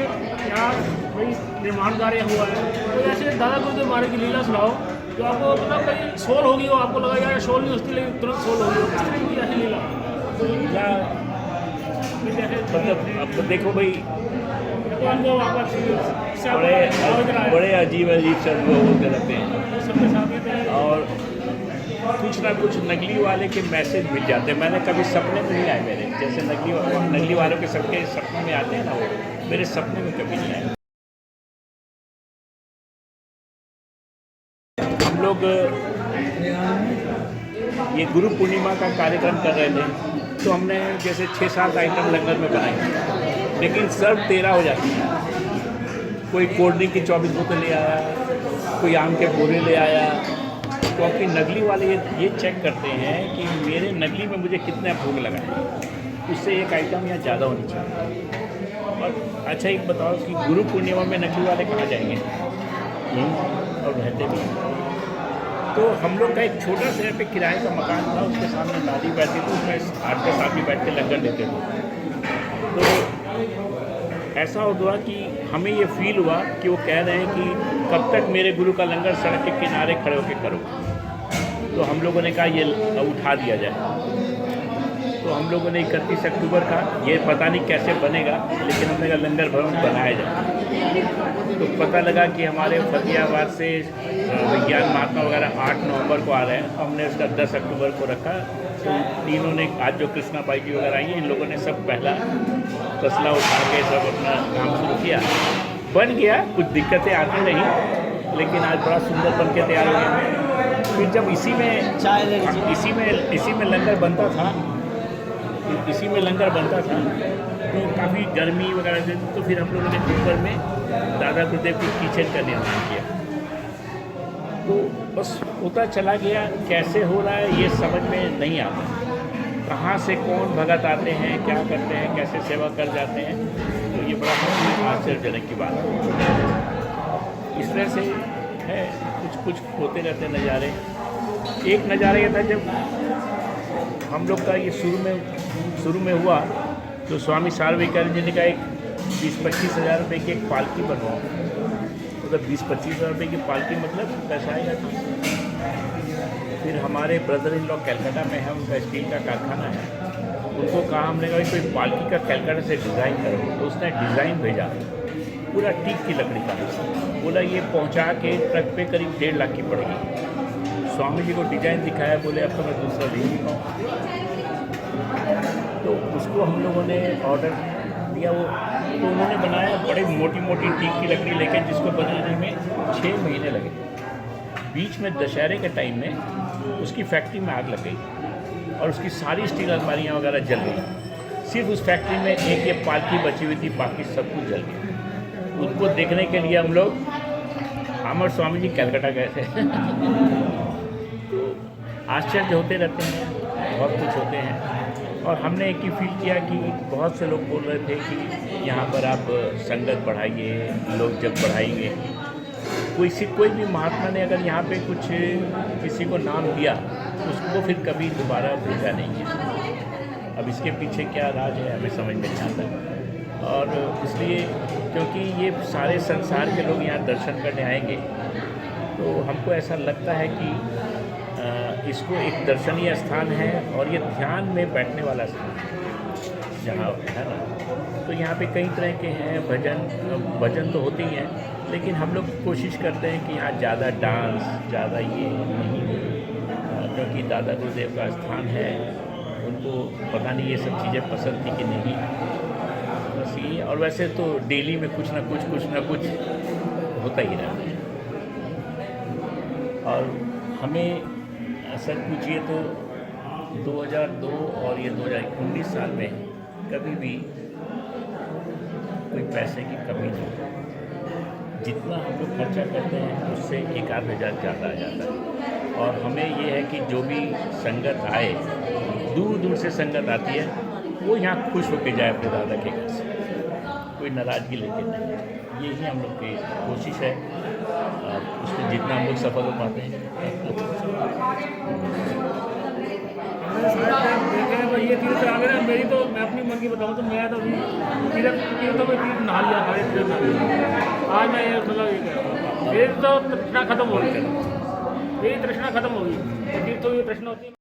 जैसे यहाँ भाई निर्माण कार्य हुआ है, तो ऐसे दादा गुरुदेव महाराज की लीला सुनाओ जो आपको मतलब कहीं सोल होगी हो, आपको लगा यार सोल नहीं होती लेकिन तुरंत सोल होगी, किस तरह की ऐसी लीला लीला मतलब अब तो देखो भाई तो अनुभव आपका बड़े अजीब से अनुभव होते रहते हैं सबके साथ ये और कुछ ना कुछ नकली वाले के मैसेज मिल जाते हैं। मैंने कभी सपने में नहीं आए मेरे, जैसे नकली वालों के सबके सपने में आते हैं ना, वो मेरे सपने में कभी नहीं आए। हम लोग ये गुरु पूर्णिमा का कार्यक्रम कर रहे थे, तो हमने जैसे 6-7 आइटम लंगर में बनाए, लेकिन सर्व 13 हो जाती है। कोई कोल्ड ड्रिंक की 24 बोतल ले आया, कोई आम के बोरे ले आया, क्योंकि नकली वाले ये चेक करते हैं कि मेरे नकली में मुझे कितना भोग लगा है, उससे एक आइटम या ज़्यादा होनी चाहिए। और अच्छा एक बताओ कि गुरु पूर्णिमा में नकली वाले कहाँ जाएंगे? और रहते भी हैं। तो हम लोग का एक छोटा सा पे किराए का मकान था, उसके सामने दादी बैठती थी, उसमें 8-10 आदमी बैठ के लंगर देते थे। तो ऐसा हुआ कि हमें ये फील हुआ कि वो कह रहे हैं कि कब तक मेरे गुरु का लंगर सड़क के किनारे खड़े होकर करो। तो हम लोगों ने कहा ये उठा दिया जाए। तो हम लोगों ने 31 अक्टूबर का, ये पता नहीं कैसे बनेगा, लेकिन हमने कहा लंगर भवन बनाया जाए। तो पता लगा कि हमारे फतेहाबाद से विज्ञान महात्मा वगैरह 8 नवंबर को आ रहे हैं, हमने उसका 10 अक्टूबर को रखा। तो तीनों ने, आज जो कृष्णा पाई जी वगैरह आई हैं, इन लोगों ने सब पहला तसला उठा के सब अपना काम शुरू किया। बन गया, कुछ दिक्कतें आती रही, लेकिन आज बड़ा सुंदर बन के तैयार हो गया। फिर जब इसी में लंगर बनता था, तो काफ़ी गर्मी वगैरह थी, तो फिर हम लोगों ने ऊपर में दादा गुरुदेव की किचन का निर्माण किया। तो बस होता चला गया, कैसे हो रहा है ये समझ में नहीं आता, कहाँ से कौन भगत आते हैं, क्या करते हैं, कैसे सेवा कर जाते हैं। तो ये बड़ा आश्चर्यजनक की बात है। इस तरह से है, कुछ होते रहते नज़ारे। एक नज़ारा ये था, जब हम लोग का ये शुरू में हुआ, तो स्वामी सार्वभौमिकानंद जी ने कहा एक 20-25 हज़ार रुपये की एक पालकी बनवाओ। मतलब 20-25 हज़ार रुपये की पालकी मतलब पैसा आएगा। फिर हमारे ब्रदर इन लॉ कलकत्ता में है, उनका स्टील का कारखाना है, उनको कहा, हमने कहा कोई पालकी का कलकत्ता से डिज़ाइन करो। तो उसने डिज़ाइन भेजा, पूरा टीक की लकड़ी का। बोला ये पहुंचा के ट्रक पे करीब 1.5 लाख की पड़ेगी। स्वामी जी को डिज़ाइन दिखाया, बोले अब तो मैं दूसरा दे नहीं पाऊँ। तो उसको हम लोगों ने ऑर्डर दिया, वो तो उन्होंने बनाया, बड़ी मोटी टीक की लकड़ी लेके, जिसको बनाने में 6 महीने लगे। बीच में दशहरे के टाइम में उसकी फैक्ट्री में आग लग गई और उसकी सारी स्टील अलमारियाँ वगैरह जल गई। सिर्फ उस फैक्ट्री में एक ये पालकी बची हुई थी, बाकी सब कुछ जल गया। उसको देखने के लिए हम लोग, हम और स्वामी जी कलकत्ता गए थे। तो आश्चर्य होते रहते हैं, बहुत कुछ होते हैं। और हमने एक ही फील किया कि बहुत से लोग बोल रहे थे कि यहाँ पर आप संगत बढ़ाइए, लोग जब बढ़ाएंगे, कोई भी महात्मा ने अगर यहाँ पे कुछ किसी को नाम दिया, उसको फिर कभी दोबारा भेजा नहीं है। अब इसके पीछे क्या राज है हमें समझ में नहीं आता। और इसलिए क्योंकि ये सारे संसार के लोग यहाँ दर्शन करने आएंगे, तो हमको ऐसा लगता है कि इसको एक दर्शनीय स्थान है और ये ध्यान में बैठने वाला स्थान है जहाँ है ना। तो यहाँ पे कई तरह के हैं, भजन तो होते ही हैं, लेकिन हम लोग कोशिश करते हैं कि यहाँ ज़्यादा डांस, ज़्यादा ये नहीं हो, क्योंकि दादा गुरुदेव का स्थान है, उनको पता नहीं ये सब चीज़ें पसंद थी कि नहीं, बस ये। और वैसे तो डेली में कुछ ना कुछ होता ही रहता है। और हमें सच पूछिए तो 2002 और ये 2019 साल में कभी भी कोई पैसे की कमी नहीं। जितना हम लोग खर्चा करते हैं उससे 1-8 हज़ार ज़्यादा आ जाता है। और हमें ये है कि जो भी संगत आए, दूर दूर से संगत आती है, वो यहाँ खुश होकर जाए अपने दादा के घर से, कोई नाराज़गी लेके नहीं। यही हम लोग की कोशिश है, उसमें जितना हम लोग सफल हो पाते हैं। ये तीर्थ आ गया मेरी, तो मैं अपनी मन की बताऊँ तो मैं तो तीर्थों में तीर्थ नहा लिया, आज मैं ये मतलब ये कह रहा हूँ, ये तो तृष्णा खत्म हो गई, ये तृष्णा खत्म होगी, फिर तो ये तृष्णा होती है।